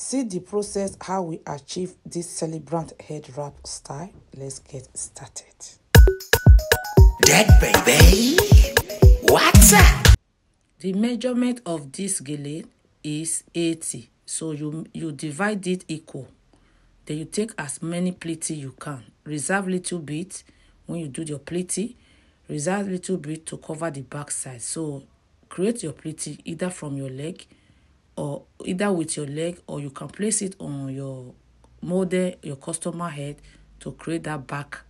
See the process how we achieve this celebrant head wrap style. Let's get started. Dead baby, what's up? The measurement of this gele is 80. So you divide it equal. Then you take as many pleaty you can. Reserve little bit when you do your pleaty. Reserve little bit to cover the back side. So create your pleaty either from your leg or either with your leg, or you can place it on your model, your customer head to create that back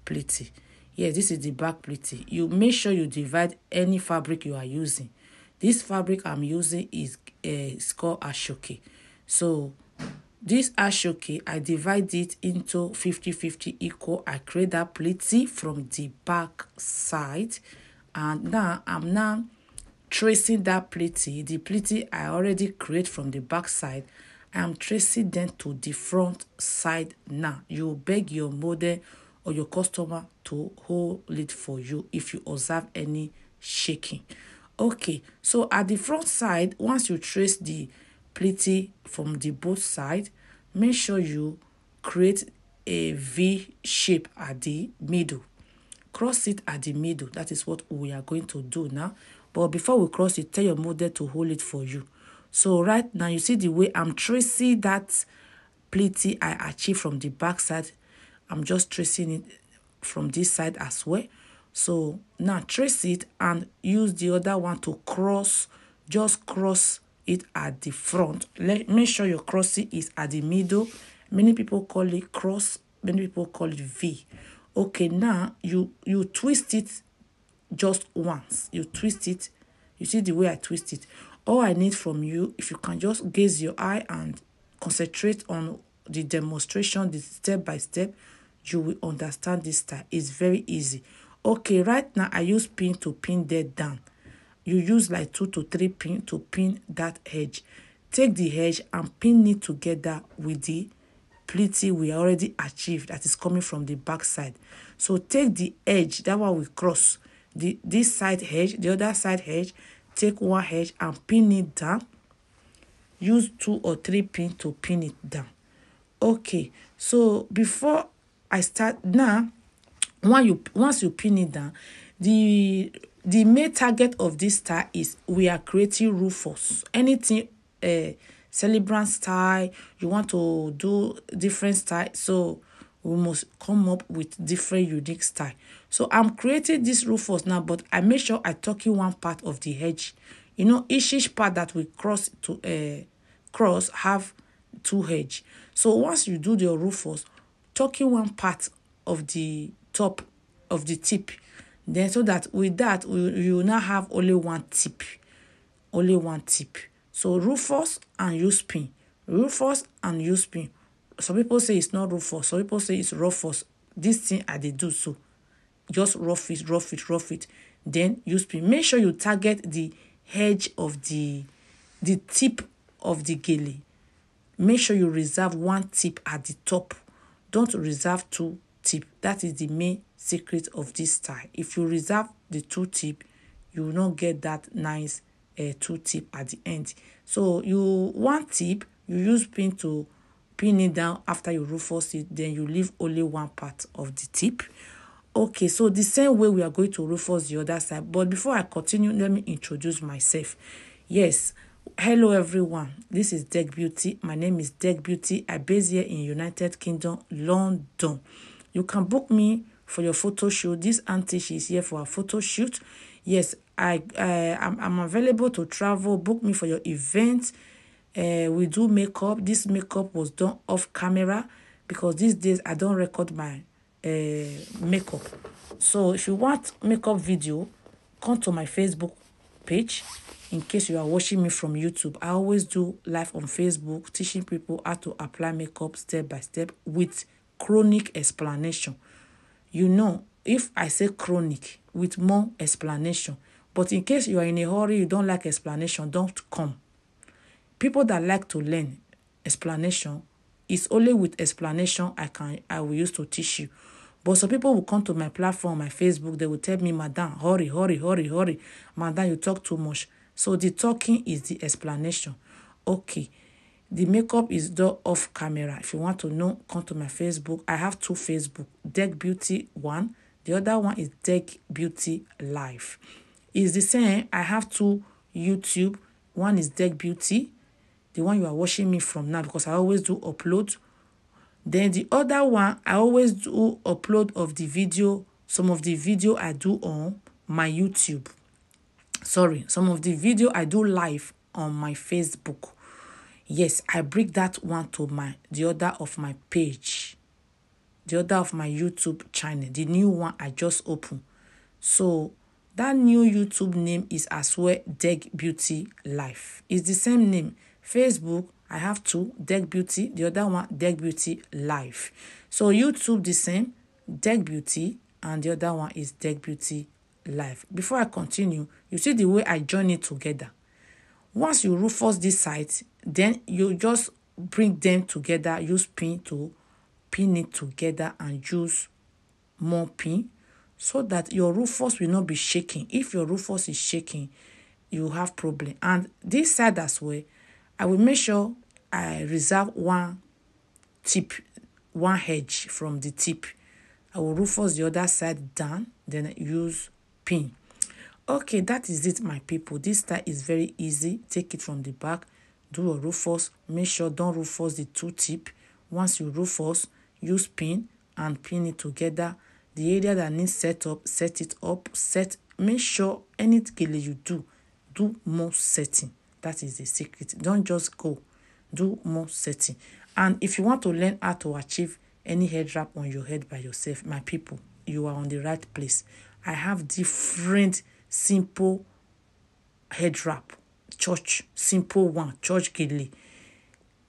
pleaty. Yes, this is the back pleaty. You make sure you divide any fabric you are using. This fabric I'm using is it's called ashoke. So this ashoke, I divide it into 50-50 equal. I create that pleaty from the back side, and now I'm tracing that pleaty. The pleaty I already create from the back side, I'm tracing them to the front side. Now you beg your model or your customer to hold it for you if you observe any shaking. Okay, so at the front side, once you trace the pleaty from the both side, make sure you create a V shape at the middle. Cross it at the middle. That is what we are going to do now. But before we cross it, tell your model to hold it for you. So right now, you see the way I'm tracing that pleaty I achieved from the back side. I'm just tracing it from this side as well. So now trace it and use the other one to cross. Just cross it at the front. Make sure your crossing is at the middle. Many people call it cross. Many people call it V. Okay, now you twist it just once. You twist it. You see the way I twist it. All I need from you, if you can just gaze your eye and concentrate on the demonstration, the step by step, you will understand this style. It's very easy. Okay, right now I use pin to pin that down. You use like 2 to 3 pin to pin that edge. Take the edge and pin it together with the pleaty we already achieved that is coming from the back side. So take the edge, that one we cross. This side edge, the other side edge, take one edge and pin it down. Use 2 or 3 pin to pin it down. Okay, so before I start now, once you pin it down, the main target of this style is we are creating Ruffles. Anything celebrant style, you want to do different style, so we must come up with different unique style. So I'm creating this Ruffles now, but I make sure I tuck in one part of the edge. You know, each part that we cross have 2 edge. So once you do the Ruffles, tuck in one part of the top of the tip, then so that with that you will now have only one tip. So Ruffles and use pin. Ruffles and use pin. Some people say it's not Ruffles, some people say it's Ruffles. This thing I did do, so just rough it, then use pin. Make sure you target the edge of the tip of the gele. Make sure you reserve one tip at the top. Don't reserve 2 tip. That is the main secret of this style. If you reserve the 2 tip, you will not get that nice 2 tip at the end. So one tip, you use pin to pin it down. After you Ruffles it, then you leave only one part of the tip. Okay, so the same way we are going to Ruffles the other side. But before I continue, let me introduce myself. Yes, hello everyone. This is Deck Beauty. My name is Deck Beauty. I base here in United Kingdom, London. You can book me for your photo shoot. This auntie, she's here for a photo shoot. Yes, I'm available to travel. Book me for your event. We do makeup. This makeup was done off camera because these days I don't record my makeup. So if you want makeup video, come to my Facebook page. In case you are watching me from YouTube, I always do live on Facebook teaching people how to apply makeup step by step with chronic explanation. You know, if I say chronic with more explanation, but in case you are in a hurry, you don't like explanation, don't come. People that like to learn explanation, it's only with explanation I will use to teach you. But some people will come to my platform, my Facebook, they will tell me, Madam, hurry. Madam, you talk too much. So the talking is the explanation. Okay. The makeup is done off camera. If you want to know, come to my Facebook. I have 2 Facebook, Deck Beauty 1. The other one is Deck Beauty Live. It's the same. I have 2 YouTube. One is Deck Beauty, the one you are watching me from now, because I always do upload. Then the other one, I always do upload of the video, some of the video I do on my YouTube. Sorry, some of the video I do live on my Facebook. Yes, I bring that one to the other of my page, the other of my YouTube channel, the new one I just opened. So that new YouTube name is as well Deck Beauty Life. It's the same name. Facebook, I have 2, Deck Beauty, the other one Deck Beauty Life. So YouTube the same, Deck Beauty, and the other one is Deck Beauty Life. Before I continue, you see the way I join it together. Once you Ruffles this site, then you just bring them together, use pin to pin it together, and use more pin so that your Ruffles will not be shaking. If your Ruffles is shaking, you have problem. And this side as well, I will make sure I reserve one tip, one edge from the tip. I will Ruffles the other side down, then use pin. Okay, that is it, my people. This style is very easy. Take it from the back, do your Ruffles. Make sure don't Ruffles the 2 tip. Once you Ruffles, use pin and pin it together. The area that needs set up, set it up. Make sure any gele you do more setting. That is the secret. Don't just go. Do more setting. And if you want to learn how to achieve any head wrap on your head by yourself, my people, you are on the right place. I have different simple head wrap, church, simple one, church gele.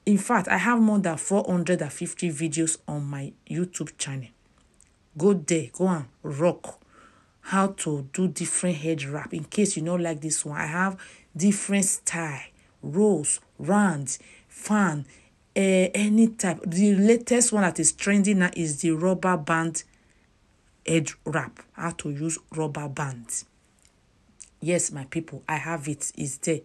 In fact, I have more than 450 videos on my YouTube channel. Go there, go and rock how to do different head wrap. In case you don't like this one, I have different style, rolls, rounds, fan, any type. The latest one that is trending now is the rubber band head wrap. How to use rubber bands. Yes, my people, I have it. It's there.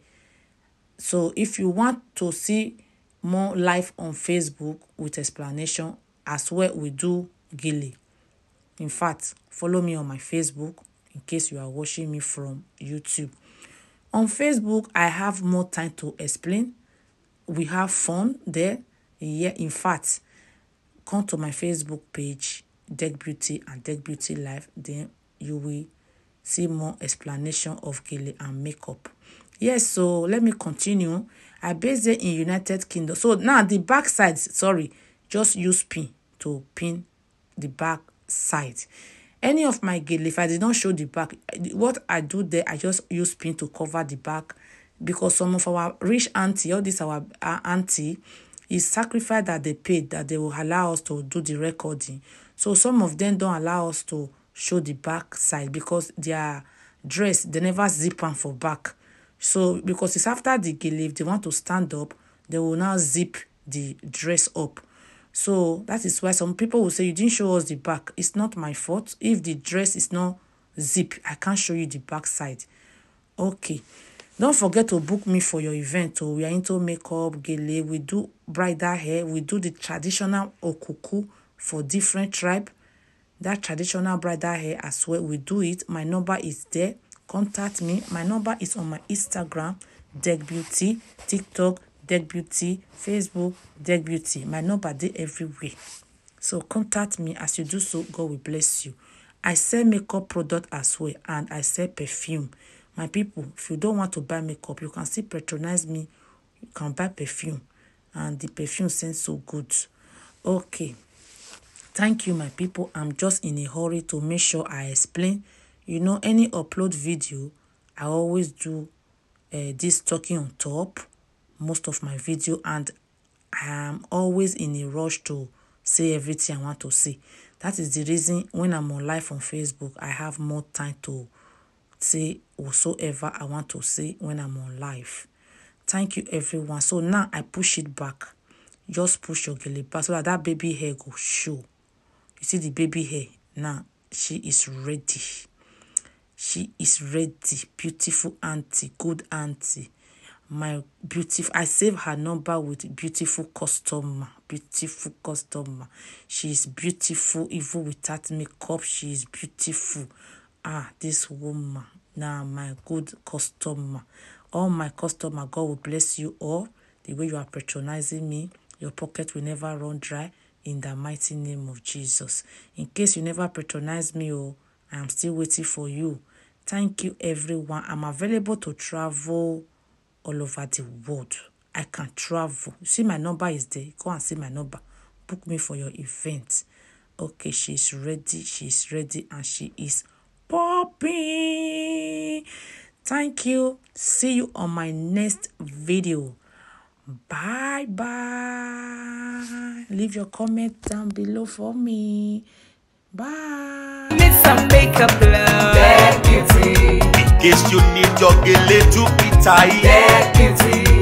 So if you want to see more live on Facebook with explanation, as well we do gele. In fact, follow me on my Facebook in case you are watching me from YouTube. On Facebook, I have more time to explain. We have fun there. Yeah, in fact, come to my Facebook page, Deck Beauty and Deck Beauty Life. Then you will see more explanation of gele and makeup. Yes, so let me continue. I based it in United Kingdom. So now the back side, sorry, just use pin to pin the back side. Any of my gele, if I did not show the back, what I do there, I just use pin to cover the back, because some of our rich auntie, all this our auntie, is sacrifice that they paid, that they will allow us to do the recording. So some of them don't allow us to show the back side because their dress, they never zip on for back. So because it's after the gele, if they want to stand up, they will now zip the dress up. So that is why some people will say, you didn't show us the back. It's not my fault. If the dress is not zip, I can't show you the back side. Okay. Don't forget to book me for your event. So we are into makeup, gele. We do bridal hair. We do the traditional okuku for different tribe. That traditional bridal hair as well. We do it. My number is there. Contact me. My number is on my Instagram, Deck Beauty, TikTok, Deck Beauty, Facebook, Deck Beauty. My number there everywhere. So contact me. As you do so, God will bless you. I sell makeup product as well, and I sell perfume. My people, if you don't want to buy makeup, you can still patronize me. You can buy perfume, and the perfume scents so good. Okay. Thank you, my people. I'm just in a hurry to make sure I explain. You know, any upload video, I always do this talking on top, most of my video, and I am always in a rush to say everything I want to say. That is the reason when I'm on live on Facebook, I have more time to say whatsoever I want to say when I'm on live. Thank you, everyone. So now I push it back. Just push your gele back so that baby hair go show. You see the baby hair? Now she is ready. She is ready. Beautiful auntie, good auntie. my beautiful, I save her number with beautiful customer. Beautiful customer. She's beautiful even without makeup. She is beautiful. This woman. Now my good customer. All my customer, God will bless you all. The way you are patronizing me, your pocket will never run dry in the mighty name of Jesus. In case you never patronize me, I am still waiting for you. Thank you, everyone. I'm available to travel all over the world. I can travel. See, my number is there. Go and see my number. Book me for your event. Okay, she's ready. She's ready and she is popping. Thank you. See you on my next video. Bye bye. Leave your comment down below for me. Bye. Need some makeup love. That beauty. In case you need your Gele to be tight. That beauty.